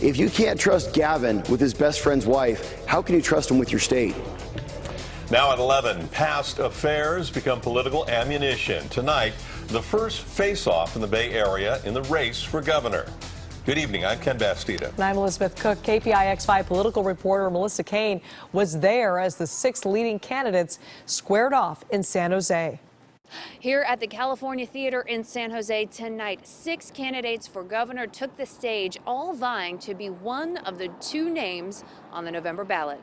If you can't trust Gavin with his best friend's wife, how can you trust him with your state? Now at 11, past affairs become political ammunition. Tonight, the first face-off in the Bay Area in the race for governor. Good evening, I'm Ken Bastida. And I'm Elizabeth Cook. KPIX5 political reporter Melissa Kane was there as the 6 leading candidates squared off in San Jose. Here at the California Theater in San Jose tonight, 6 candidates for governor took the stage, all vying to be one of the 2 names on the November ballot.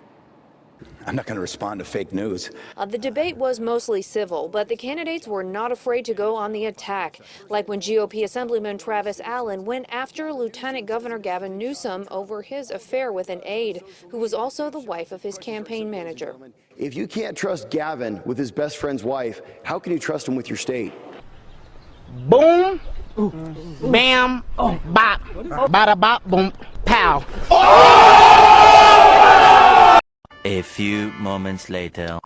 I'm not going to respond to fake news. The debate was mostly civil, but the candidates were not afraid to go on the attack, like when GOP Assemblyman Travis Allen went after Lieutenant Governor Gavin Newsom over his affair with an aide, who was also the wife of his campaign manager. If you can't trust Gavin with his best friend's wife, how can you trust him with your state? Boom, bam, bop, bada bop, boom, pow. A few moments later.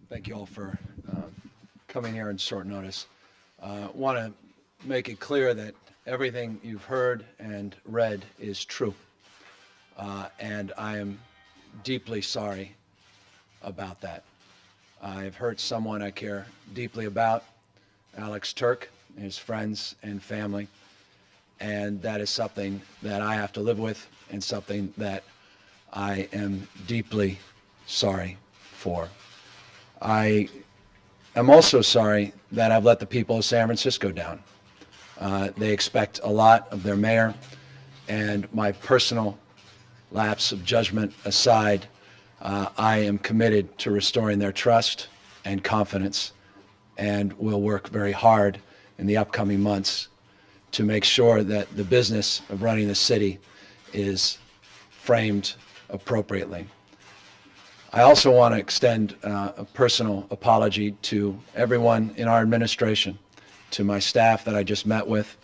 Thank you all for coming here on short notice. Want to make it clear that everything you've heard and read is true. And I am deeply sorry about that. I've hurt someone I care deeply about, Alex Turk, his friends and family. And that is something that I have to live with and something that I am deeply sorry for. I am also sorry that I've let the people of San Francisco down. They expect a lot of their mayor, and my personal lapse of judgment aside, I am committed to restoring their trust and confidence, and will work very hard in the upcoming months to make sure that the business of running the city is framed appropriately. I also want to extend a personal apology to everyone in our administration, to my staff that I just met with,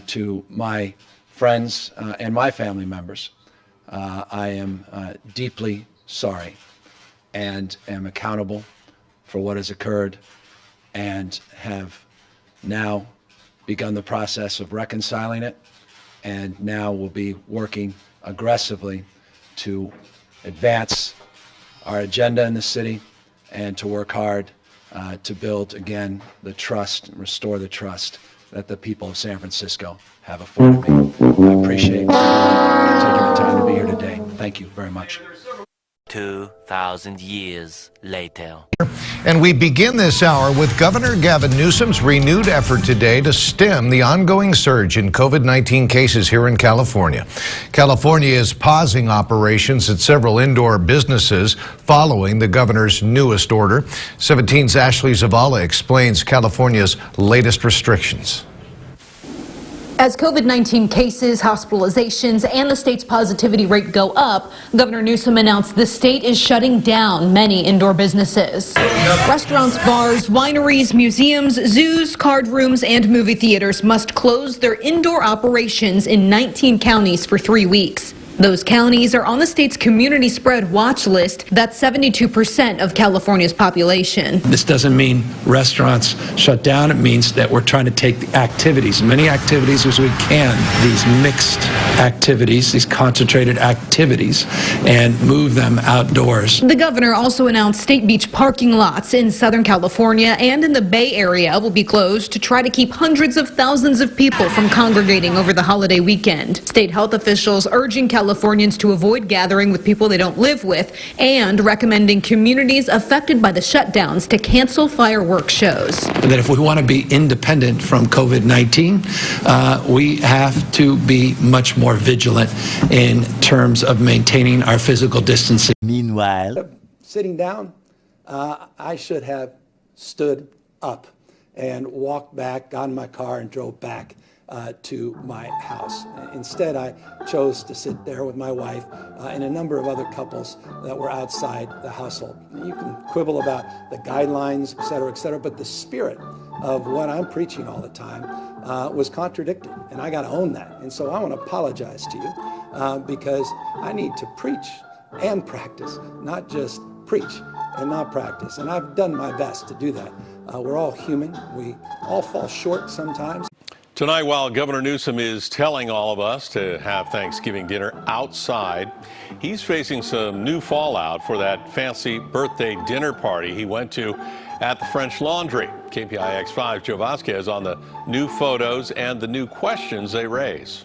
to my friends and my family members. I am deeply sorry and am accountable for what has occurred, and have now begun the process of reconciling it, and now will be working aggressively to advance our agenda in the city and to work hard to build again the trust and restore the trust that the people of San Francisco have afforded me. I appreciate taking the time to be here today. Thank you very much. 2,000 years later. And we begin this hour with Governor Gavin Newsom's renewed effort today to stem the ongoing surge in COVID-19 cases here in California. California is pausing operations at several indoor businesses following the governor's newest order. 17's Ashley Zavala explains California's latest restrictions. As COVID-19 cases, hospitalizations, and the state's positivity rate go up, Governor Newsom announced the state is shutting down many indoor businesses. Restaurants, bars, wineries, museums, zoos, card rooms, and movie theaters must close their indoor operations in 19 counties for 3 weeks. Those counties are on the state's community spread watch list. That's 72% of California's population. This doesn't mean restaurants shut down. It means that we're trying to take the activities, many activities as we can, these mixed activities, these concentrated activities, and move them outdoors. The governor also announced state beach parking lots in Southern California and in the Bay Area will be closed to try to keep hundreds of thousands of people from congregating over the holiday weekend. State health officials urging Californians to avoid gathering with people they don't live with and recommending communities affected by the shutdowns to cancel fireworks shows. That if we want to be independent from COVID-19, we have to be much more vigilant in terms of maintaining our physical distancing. Meanwhile, sitting down, I should have stood up and walked back, got in my car and drove back to my house. Instead, I chose to sit there with my wife and a number of other couples that were outside the household. You can quibble about the guidelines, et cetera, but the spirit of what I'm preaching all the time was contradicted, and I got to own that. And so I want to apologize to you because I need to preach and practice, not just preach and not practice. And I've done my best to do that. We're all human. We all fall short sometimes. Tonight, while Governor Newsom is telling all of us to have Thanksgiving dinner outside, he's facing some new fallout for that fancy birthday dinner party he went to at the French Laundry. KPIX5's Joe Vasquez on the new photos and the new questions they raise.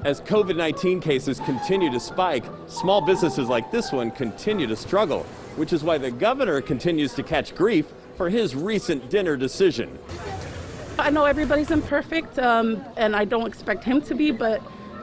As COVID-19 cases continue to spike, small businesses like this one continue to struggle, which is why the governor continues to catch grief for his recent dinner decision. I know everybody's imperfect, and I don't expect him to be, but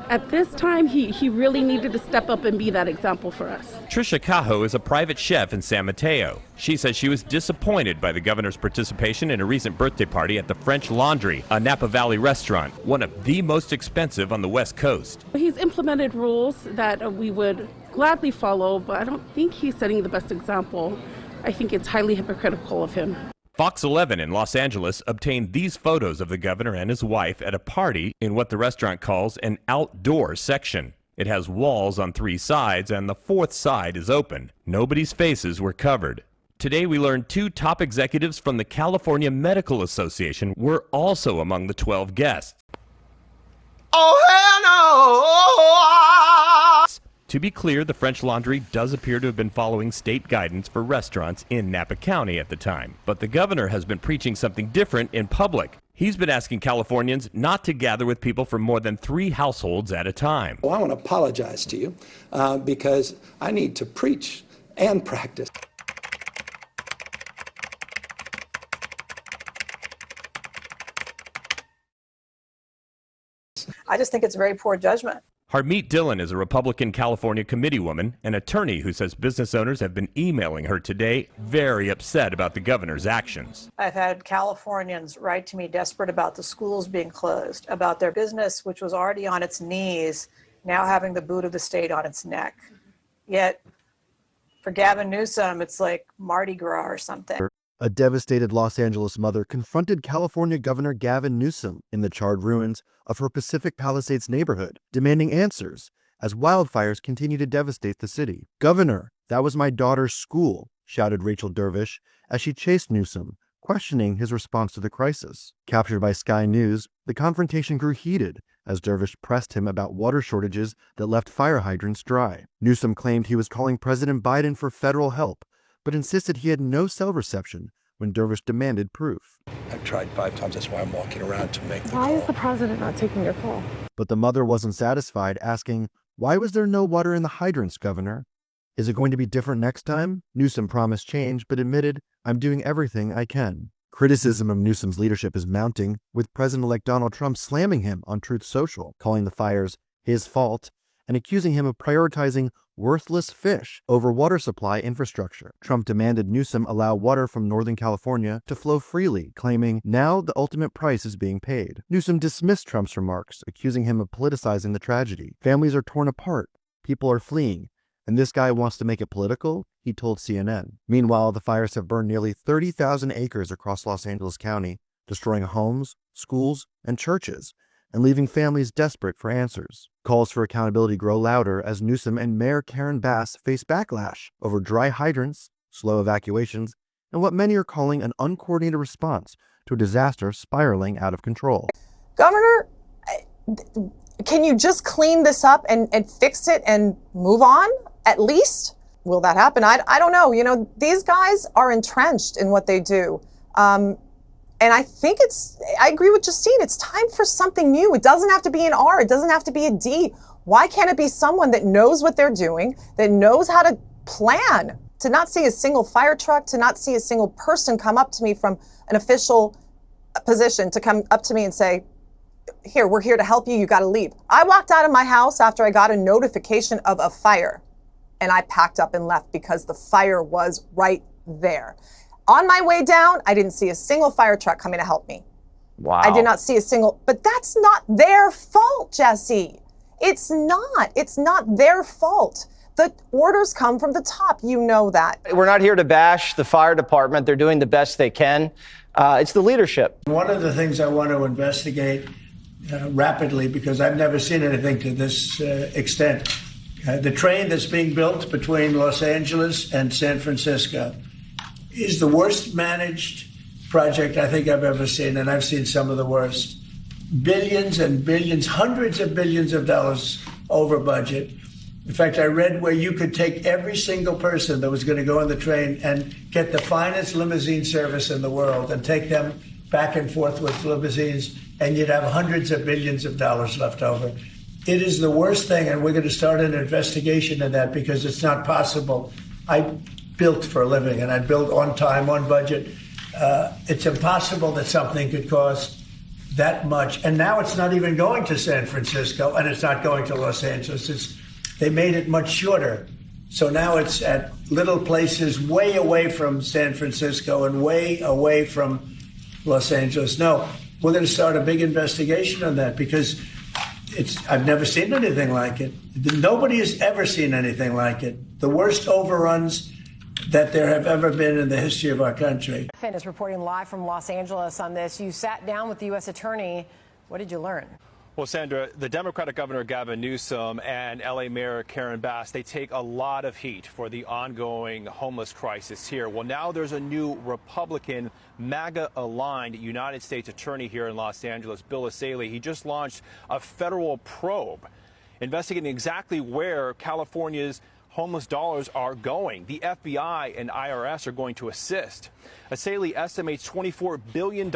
at this time, he really needed to step up and be that example for us. Trisha Cajo is a private chef in San Mateo. She says she was disappointed by the governor's participation in a recent birthday party at the French Laundry, a Napa Valley restaurant, one of the most expensive on the West Coast. He's implemented rules that we would gladly follow, but I don't think he's setting the best example. I think it's highly hypocritical of him. Fox 11 in Los Angeles obtained these photos of the governor and his wife at a party in what the restaurant calls an outdoor section. It has walls on 3 sides and the 4th side is open. Nobody's faces were covered. Today we learned 2 top executives from the California Medical Association were also among the 12 guests. Oh, hell no! To be clear, the French Laundry does appear to have been following state guidance for restaurants in Napa County at the time. But the governor has been preaching something different in public. He's been asking Californians not to gather with people from more than 3 households at a time. Well, I want to apologize to you because I need to preach and practice. I just think it's very poor judgment. Harmeet Dillon is a Republican California committeewoman, an attorney who says business owners have been emailing her today very upset about the governor's actions. I've had Californians write to me desperate about the schools being closed, about their business, which was already on its knees, now having the boot of the state on its neck. Yet, for Gavin Newsom, it's like Mardi Gras or something. A devastated Los Angeles mother confronted California Governor Gavin Newsom in the charred ruins of her Pacific Palisades neighborhood, demanding answers as wildfires continue to devastate the city. "Governor, that was my daughter's school," shouted Rachel Dervish as she chased Newsom, questioning his response to the crisis. Captured by Sky News, the confrontation grew heated as Dervish pressed him about water shortages that left fire hydrants dry. Newsom claimed he was calling President Biden for federal help, but insisted he had no cell reception when Dervish demanded proof. I've tried 5 times, that's why I'm walking around to make the call. Why is the president not taking your call? But the mother wasn't satisfied, asking, "Why was there no water in the hydrants, Governor? Is it going to be different next time?" Newsom promised change, but admitted, "I'm doing everything I can." Criticism of Newsom's leadership is mounting, with President-elect Donald Trump slamming him on Truth Social, calling the fires his fault, and accusing him of prioritizing worthless fish over water supply infrastructure. Trump demanded Newsom allow water from Northern California to flow freely, claiming now the ultimate price is being paid. Newsom dismissed Trump's remarks, accusing him of politicizing the tragedy. "Families are torn apart, people are fleeing, and this guy wants to make it political," he told CNN. Meanwhile, the fires have burned nearly 30,000 acres across Los Angeles County, destroying homes, schools, and churches, and leaving families desperate for answers. Calls for accountability grow louder as Newsom and Mayor Karen Bass face backlash over dry hydrants, slow evacuations, and what many are calling an uncoordinated response to a disaster spiraling out of control. Governor, can you just clean this up and fix it and move on, at least? Will that happen? I don't know. You know, these guys are entrenched in what they do. And I think I agree with Justine, it's time for something new. It doesn't have to be an R, it doesn't have to be a D. Why can't it be someone that knows what they're doing, that knows how to plan? To not see a single fire truck, to not see a single person come up to me from an official position, to come up to me and say, "Here, we're here to help you, you gotta leave." I walked out of my house after I got a notification of a fire, and I packed up and left because the fire was right there. On my way down, I didn't see a single fire truck coming to help me. Wow. I did not see a single, but that's not their fault, Jesse. It's not their fault. The orders come from the top, you know that. We're not here to bash the fire department. They're doing the best they can. It's the leadership. One of the things I want to investigate rapidly, because I've never seen anything to this extent, the train that's being built between Los Angeles and San Francisco is the worst managed project I think I've ever seen, and I've seen some of the worst. billions and billions, hundreds of billions of dollars over budget. In fact, I read where you could take every single person that was going to go on the train and get the finest limousine service in the world and take them back and forth with limousines, and you'd have hundreds of billions of dollars left over. It is the worst thing, and we're going to start an investigation in that because it's not possible. I built for a living, and I built on time, on budget. It's impossible that something could cost that much. And now it's not even going to San Francisco, and it's not going to Los Angeles. They made it much shorter. So now it's at little places way away from San Francisco and way away from Los Angeles. No, we're going to start a big investigation on that because I've never seen anything like it. Nobody has ever seen anything like it. The worst overruns that there have ever been in the history of our country. Finn is reporting live from Los Angeles on this. You sat down with the U.S. Attorney. What did you learn? Well, Sandra, the Democratic Governor Gavin Newsom and L.A. Mayor Karen Bass, they take a lot of heat for the ongoing homeless crisis here. Well, now there's a new Republican MAGA-aligned United States Attorney here in Los Angeles, Bill Asaley. He just launched a federal probe investigating exactly where California's homeless dollars are going. The FBI and IRS are going to assist. Asaley estimates $24 billion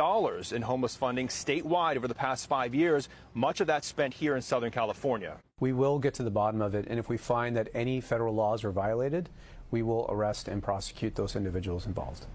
in homeless funding statewide over the past 5 years, much of that spent here in Southern California. We will get to the bottom of it, and if we find that any federal laws are violated, we will arrest and prosecute those individuals involved.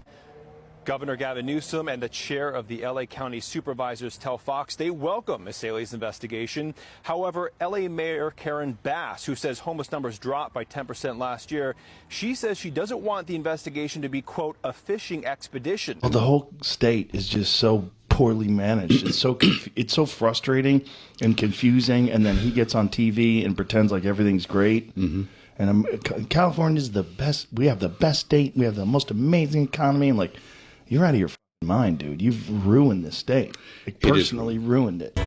Governor Gavin Newsom and the chair of the L.A. County Supervisors tell Fox they welcome Asaley's investigation. However, L.A. Mayor Karen Bass, who says homeless numbers dropped by 10% last year, she says she doesn't want the investigation to be, quote, a fishing expedition. Well, the whole state is just so poorly managed. It's so frustrating and confusing, and then he gets on TV and pretends like everything's great. Mm-hmm. And California's the best. We have the best state. We have the most amazing economy. And like, you're out of your mind, dude. You've ruined this state. Like, personally ruined it.